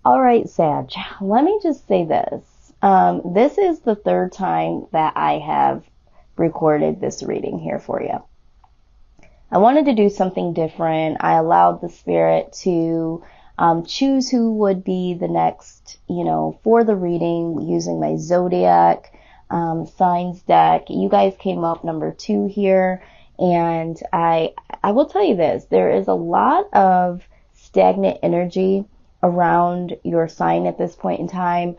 All right, Sag, let me just say this. This is the third time that I have recorded this reading here for you. I wanted to do something different. I allowed the spirit to choose who would be the next, for the reading using my zodiac signs deck. You guys came up number 2 here, and I will tell you this. There is a lot of stagnant energy around your sign at this point in time.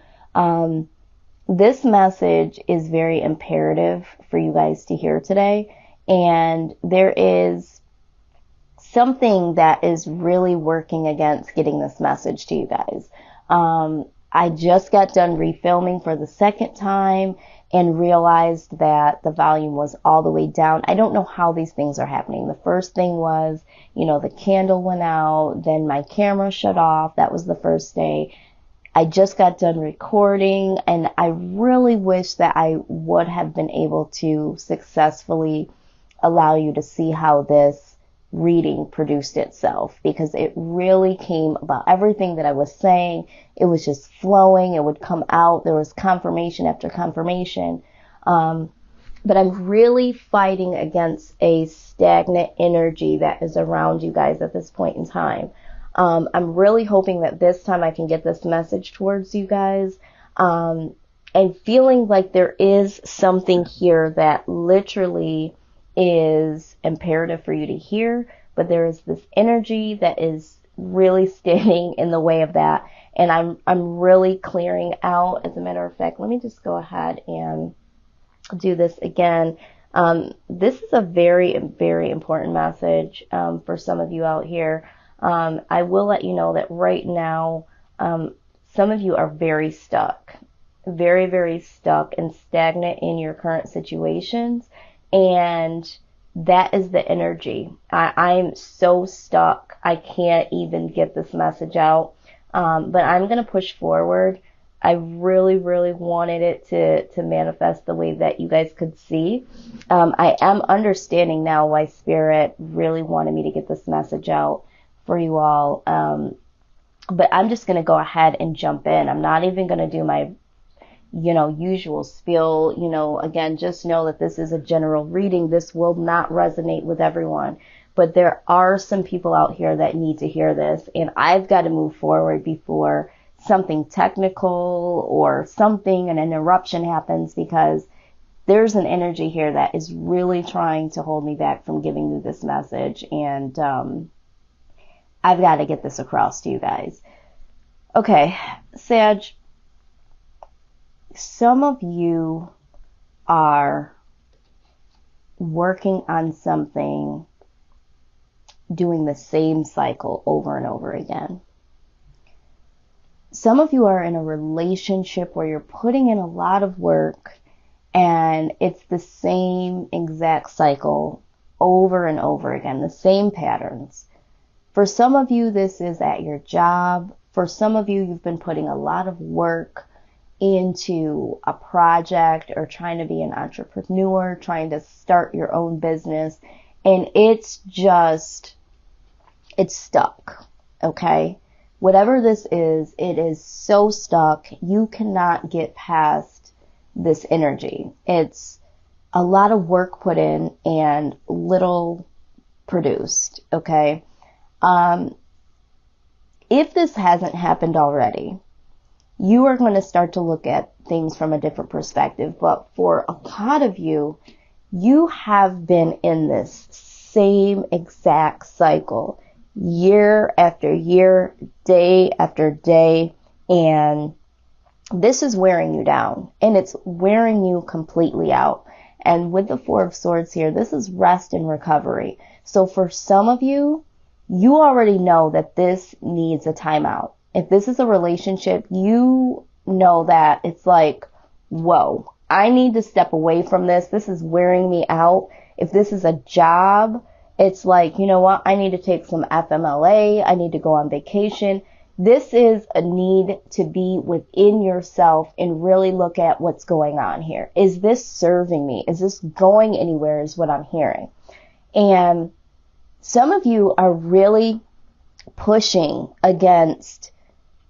This message is very imperative for you guys to hear today. And there is something that is really working against getting this message to you guys. I just got done refilming for the second time and realized that the volume was all the way down. I don't know how these things are happening. The first thing was, the candle went out, then my camera shut off. That was the first day. I just got done recording, and I really wish that I would have been able to successfully allow you to see how this reading produced itself, because it really came about everything that I was saying. It was just flowing. It would come out. There was confirmation after confirmation. But I'm really fighting against a stagnant energy that is around you guys at this point in time. I'm really hoping that this time I can get this message towards you guys. And feeling like there is something here that literally is imperative for you to hear, but there is this energy that is really standing in the way of that, and I'm really clearing out. As a matter of fact, let me just go ahead and do this again. This is a very, very important message for some of you out here. I will let you know that right now, some of you are very stuck, very, very stuck and stagnant in your current situations. And that is the energy. I'm so stuck. I can't even get this message out. But I'm going to push forward. I really, really wanted it to manifest the way that you guys could see. I am understanding now why Spirit really wanted me to get this message out for you all. But I'm just going to go ahead and jump in. I'm not even going to do my usual spiel. Again, just know that this is a general reading. This will not resonate with everyone, but there are some people out here that need to hear this, and I've got to move forward before something technical or an interruption happens, because there's an energy here that is really trying to hold me back from giving you this message, and I've got to get this across to you guys. Okay, Sag, some of you are working on something, doing the same cycle over and over again. Some of you are in a relationship where you're putting in a lot of work and it's the same exact cycle over and over again, the same patterns. For some of you, this is at your job. For some of you, you've been putting a lot of work into a project or trying to be an entrepreneur, trying to start your own business, and it's stuck, okay? Whatever this is, it is so stuck. You cannot get past this energy. It's a lot of work put in and little produced, okay? If this hasn't happened already, you are going to start to look at things from a different perspective. But for a lot of you, you have been in this same exact cycle year after year, day after day, and this is wearing you down, and it's wearing you completely out. And with the Four of Swords here, this is rest and recovery. So for some of you, you already know that this needs a timeout. If this is a relationship, you know that it's like, whoa, I need to step away from this. This is wearing me out. If this is a job, it's like, you know what? I need to take some FMLA. I need to go on vacation. This is a need to be within yourself and really look at what's going on here. Is this serving me? Is this going anywhere is what I'm hearing. And some of you are really pushing against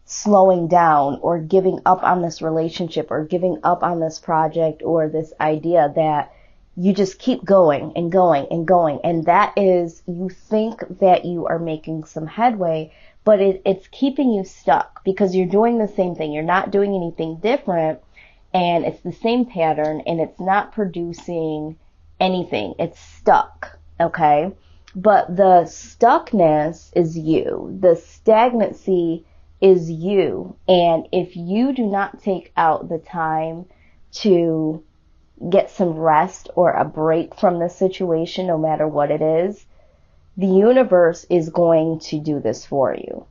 slowing down or giving up on this relationship or giving up on this project or this idea, that you just keep going and going and going. And that is, you think that you are making some headway, but it's keeping you stuck because you're doing the same thing. You're not doing anything different, and it's the same pattern, and it's not producing anything. It's stuck, okay? But the stuckness is you. The stagnancy is you. And if you do not take out the time to get some rest or a break from the situation, no matter what it is, the universe is going to do this for you.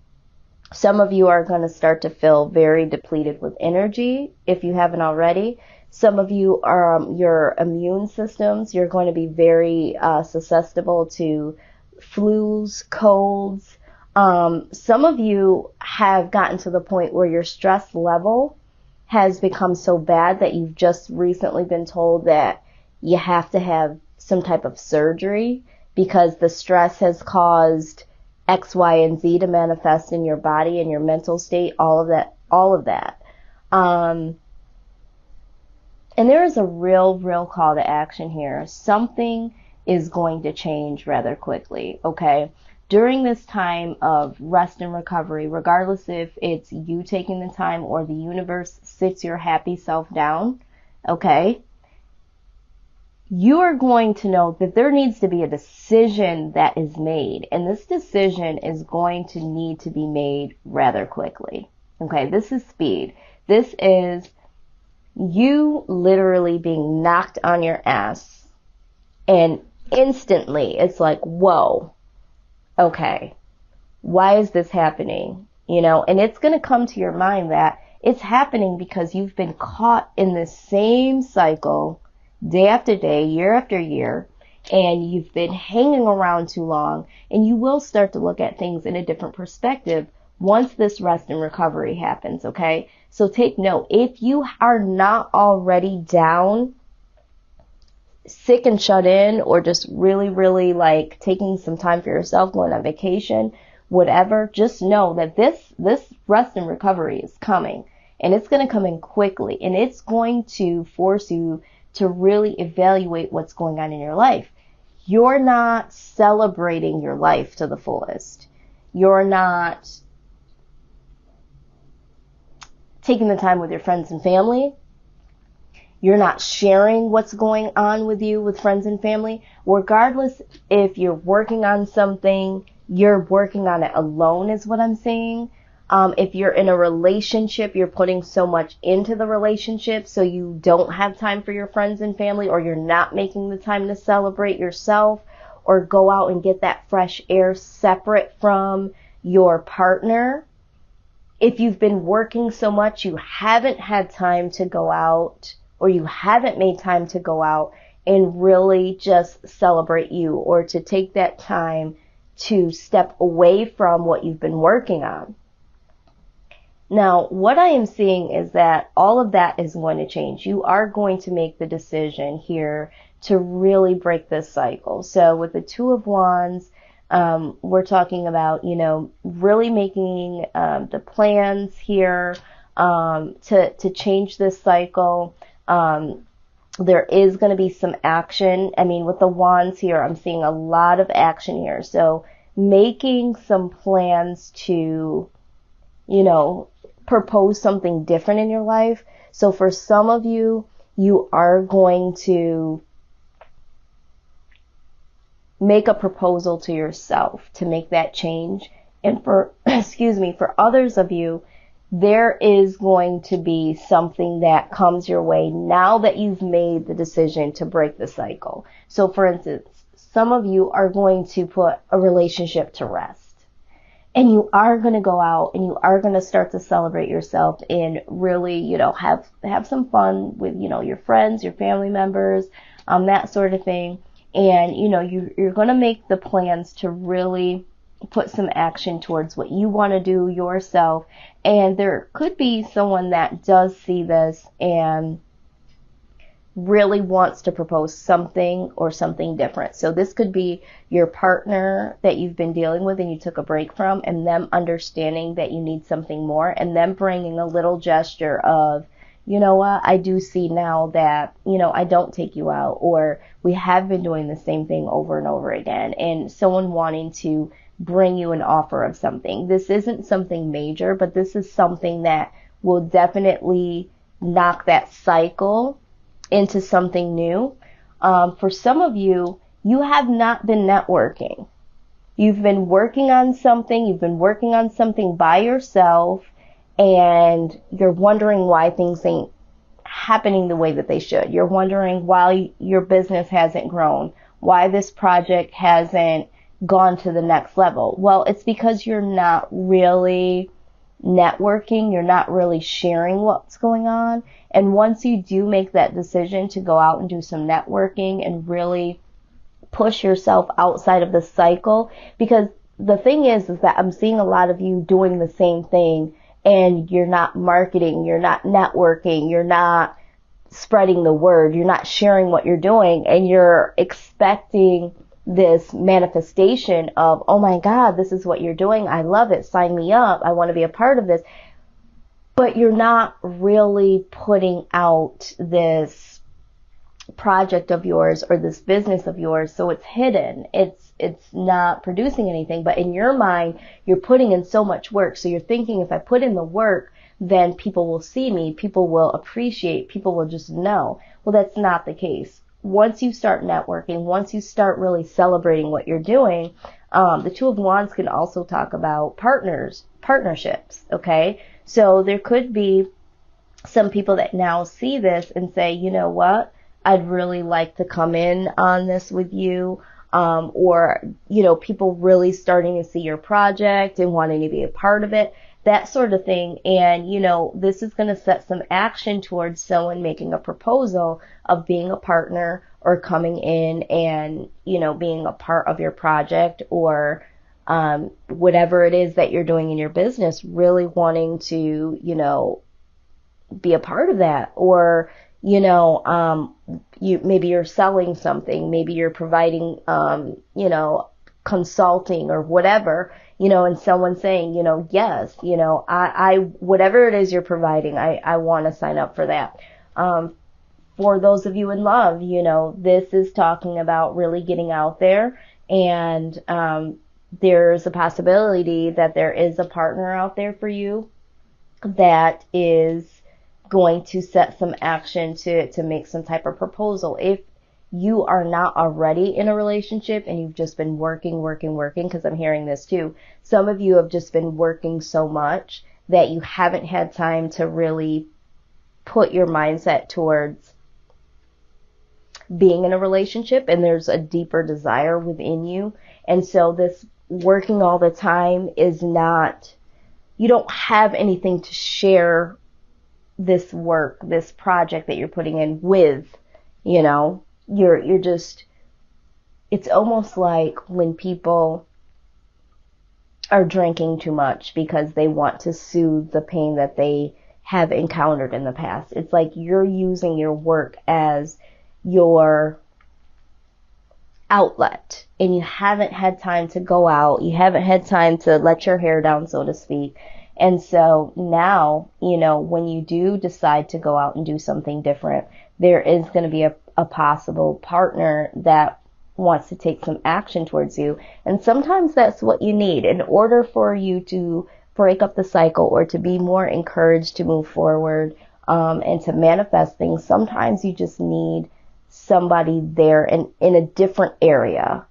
Some of you are going to start to feel very depleted with energy if you haven't already. Some of you are, your immune systems, you're going to be very susceptible to flus, colds. Some of you have gotten to the point where your stress level has become so bad that you've just recently been told that you have to have some type of surgery because the stress has caused X, Y, and Z to manifest in your body and your mental state, all of that. And there is a real call to action here. Something is going to change rather quickly, okay? During this time of rest and recovery, regardless if it's you taking the time or the universe sits your happy self down, okay, you are going to know that there needs to be a decision that is made. And this decision is going to need to be made rather quickly. Okay, this is speed. This is you literally being knocked on your ass. And instantly it's like, whoa, okay, why is this happening? You know, and it's going to come to your mind that it's happening because you've been caught in this same cycle day after day, year after year, and you've been hanging around too long, and you will start to look at things in a different perspective once this rest and recovery happens, okay? So take note, if you are not already down, sick and shut in, or just really like taking some time for yourself, going on vacation, whatever, just know that this rest and recovery is coming, and it's going to come in quickly, and it's going to force you to really evaluate what's going on in your life. You're not celebrating your life to the fullest. You're not taking the time with your friends and family. You're not sharing what's going on with you with friends and family. Regardless if you're working on something, you're working on it alone is what I'm saying. If you're in a relationship, you're putting so much into the relationship so you don't have time for your friends and family, or you're not making the time to celebrate yourself or go out and get that fresh air separate from your partner. If you've been working so much, you haven't had time to go out, or you haven't made time to go out and really just celebrate you, or to take that time to step away from what you've been working on. Now, what I am seeing is that all of that is going to change. You are going to make the decision here to really break this cycle. So with the Two of Wands, we're talking about, you know, really making the plans here to change this cycle. There is going to be some action. I mean, with the Wands here, I'm seeing a lot of action here. So making some plans to, you know, propose something different in your life. So for some of you, you are going to make a proposal to yourself to make that change. And for, for others of you, there is going to be something that comes your way now that you've made the decision to break the cycle. So for instance, some of you are going to put a relationship to rest. And you are going to go out and you are going to start to celebrate yourself and really, you know, have some fun with, you know, your friends, your family members, that sort of thing. And, you know, you're going to make the plans to really put some action towards what you want to do yourself. And there could be someone that does see this and really wants to propose something or something different. So this could be your partner that you've been dealing with and you took a break from, and them understanding that you need something more, and them bringing a little gesture of, you know what, I do see now that, you know, I don't take you out, or we have been doing the same thing over and over again, and someone wanting to bring you an offer of something. This isn't something major, but this is something that will definitely knock that cycle into something new. For some of you, you have not been networking. You've been working on something by yourself, and you're wondering why things ain't happening the way that they should. You're wondering why your business hasn't grown, why this project hasn't gone to the next level. Well, it's because you're not really networking, you're not really sharing what's going on. And once you do make that decision to go out and do some networking and really push yourself outside of the cycle, because the thing is that I'm seeing a lot of you doing the same thing, and you're not marketing, you're not networking, you're not spreading the word, you're not sharing what you're doing, and you're expecting this manifestation of, oh my God, this is what you're doing, I love it, sign me up, I want to be a part of this. But you're not really putting out this project of yours or this business of yours, so it's hidden. It's not producing anything, but in your mind, you're putting in so much work. So you're thinking, if I put in the work, then people will see me, people will appreciate, people will just know. Well, that's not the case. Once you start networking, once you start really celebrating what you're doing, the Two of Wands can also talk about partnerships, okay? So there could be some people that now see this and say, you know what, I'd really like to come in on this with you. Or, you know, people really starting to see your project and wanting to be a part of it, that sort of thing. And, you know, this is going to set some action towards someone making a proposal of being a partner or coming in and, you know, being a part of your project, or whatever it is that you're doing in your business, really wanting to, you know, be a part of that. Or, you know, maybe you're selling something, maybe you're providing, you know, consulting or whatever, you know, and someone saying, you know, yes, you know, I whatever it is you're providing, I want to sign up for that. For those of you in love, you know, this is talking about really getting out there, and there's a possibility that there is a partner out there for you that is going to set some action to make some type of proposal. If you are not already in a relationship and you've just been working, because I'm hearing this too. Some of you have just been working so much that you haven't had time to really put your mindset towards being in a relationship, and there's a deeper desire within you. And so this working all the time is not, you don't have anything to share this work, this project that you're putting in with, you know, you're just, it's almost like when people are drinking too much because they want to soothe the pain that they have encountered in the past. It's like you're using your work as your outlet, and you haven't had time to go out, you haven't had time to let your hair down, so to speak. And so now, you know, when you do decide to go out and do something different, there is going to be a possible partner that wants to take some action towards you. And sometimes that's what you need in order for you to break up the cycle or to be more encouraged to move forward, and to manifest things. Sometimes you just need somebody there in a different area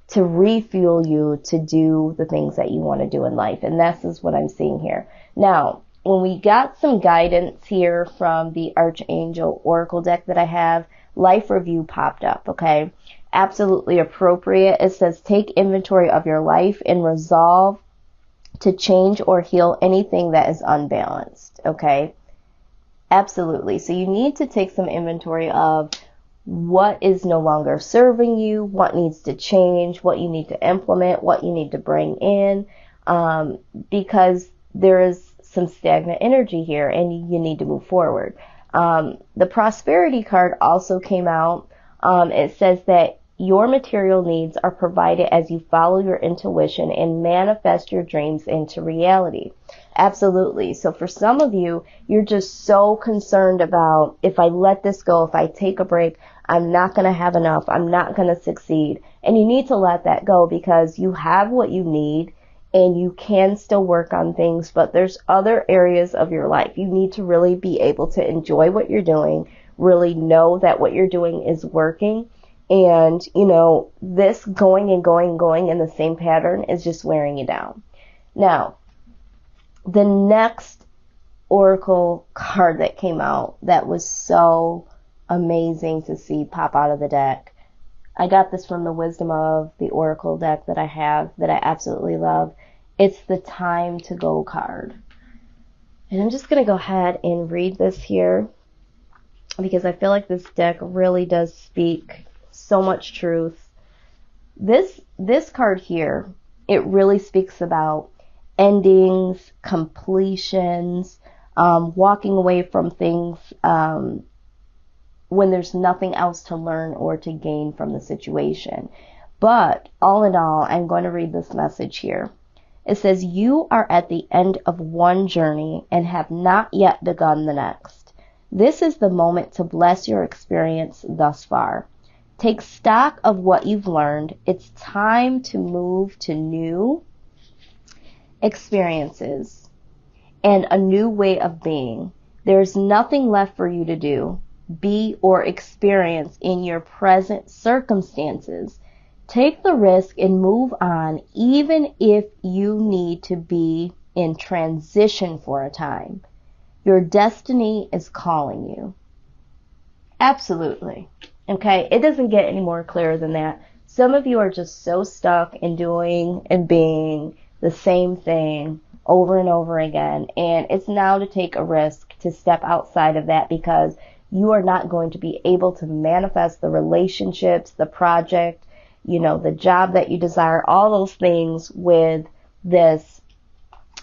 to refuel you to do the things that you want to do in life. And this is what I'm seeing here. Now, when we got some guidance here from the Archangel Oracle deck that I have, Life Review popped up, okay? Absolutely appropriate. It says, take inventory of your life and resolve to change or heal anything that is unbalanced, okay? Absolutely. So you need to take some inventory of what is no longer serving you, what needs to change, what you need to implement, what you need to bring in, because there is some stagnant energy here and you need to move forward. The prosperity card also came out. It says that your material needs are provided as you follow your intuition and manifest your dreams into reality. Absolutely. So for some of you, you're just so concerned about, if I let this go, if I take a break, I'm not going to have enough. I'm not going to succeed. And you need to let that go, because you have what you need and you can still work on things, but there's other areas of your life. You need to really be able to enjoy what you're doing, really know that what you're doing is working. And, this going and going in the same pattern is just wearing you down. Now, the next oracle card that came out that was so amazing to see pop out of the deck. I got this from the Wisdom of the Oracle deck that I have, that I absolutely love. It's the Time to Go card. And I'm just going to go ahead and read this here, because I feel like this deck really does speak so much truth. This card here, it really speaks about endings, completions, walking away from things when there's nothing else to learn or to gain from the situation. But all in all, I'm going to read this message here. It says, you are at the end of one journey and have not yet begun the next. This is the moment to bless your experience thus far. Take stock of what you've learned. It's time to move to new experiences and a new way of being. There's nothing left for you to do, be, or experience in your present circumstances. Take the risk and move on, even if you need to be in transition for a time. Your destiny is calling you. Absolutely. Okay, it doesn't get any more clear than that. Some of you are just so stuck in doing and being the same thing over and over again, and it's now to take a risk to step outside of that, because you are not going to be able to manifest the relationships, the project, the job that you desire, all those things with this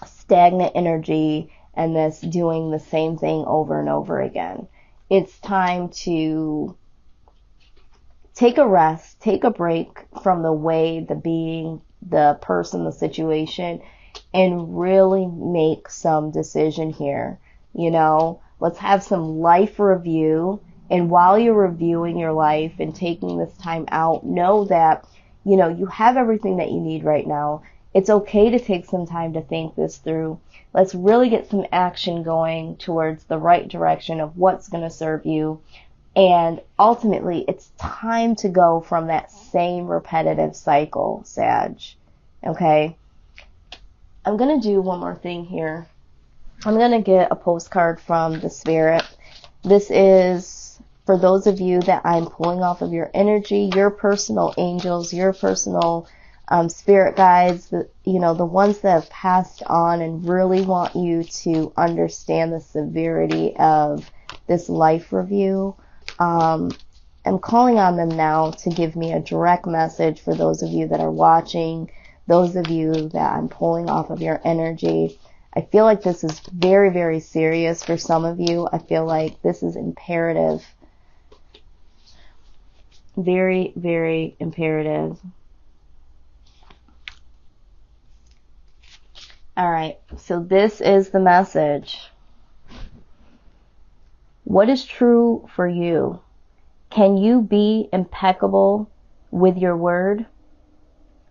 stagnant energy and this doing the same thing over and over again. It's time to take a rest, take a break from the way, the being, the person, the situation, and really make some decision here. Let's have some life review. And while you're reviewing your life and taking this time out, know that, you have everything that you need right now. It's okay to take some time to think this through. Let's really get some action going towards the right direction of what's going to serve you. And ultimately, it's time to go from that same repetitive cycle, Sag. Okay? I'm going to do one more thing here. I'm going to get a postcard from the Spirit. This is for those of you that I'm pulling off of your energy, your personal angels, your personal spirit guides, the ones that have passed on and really want you to understand the severity of this life review. I'm calling on them now to give me a direct message for those of you that are watching, those of you that I'm pulling off of your energy. I feel like this is very, very serious for some of you. I feel like this is imperative. Very, very imperative. All right, so this is the message. What is true for you? Can you be impeccable with your word?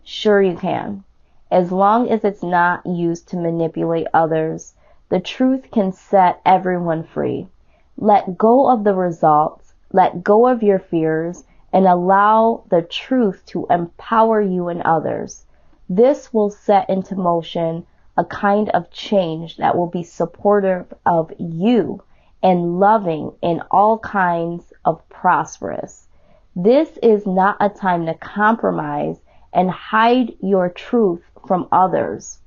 Sure you can. As long as it's not used to manipulate others, the truth can set everyone free. Let go of the results, let go of your fears, and allow the truth to empower you and others. This will set into motion a kind of change that will be supportive of you and loving in all kinds of prosperous. This is not a time to compromise and hide your truth from others.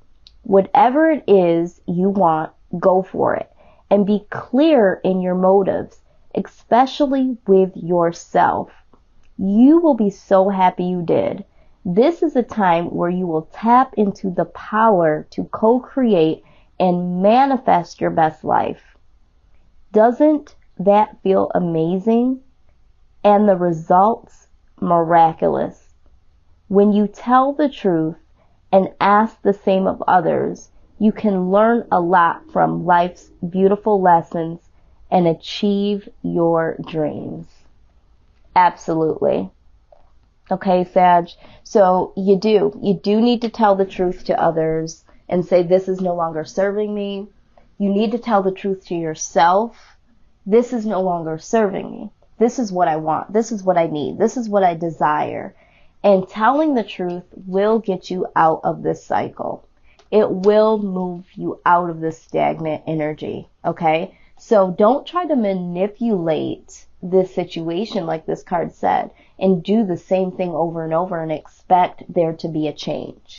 Whatever it is you want, go for it. And be clear in your motives, especially with yourself. You will be so happy you did. This is a time where you will tap into the power to co-create and manifest your best life. Doesn't that feel amazing and the results miraculous. When you tell the truth and ask the same of others, you can learn a lot from life's beautiful lessons and achieve your dreams. Absolutely. Okay, Sag. So you do need to tell the truth to others and say, this is no longer serving me. You need to tell the truth to yourself. This is no longer serving me. This is what I want. This is what I need. This is what I desire. And telling the truth will get you out of this cycle. It will move you out of this stagnant energy. Okay? So don't try to manipulate this situation like this card said and do the same thing over and over and expect there to be a change.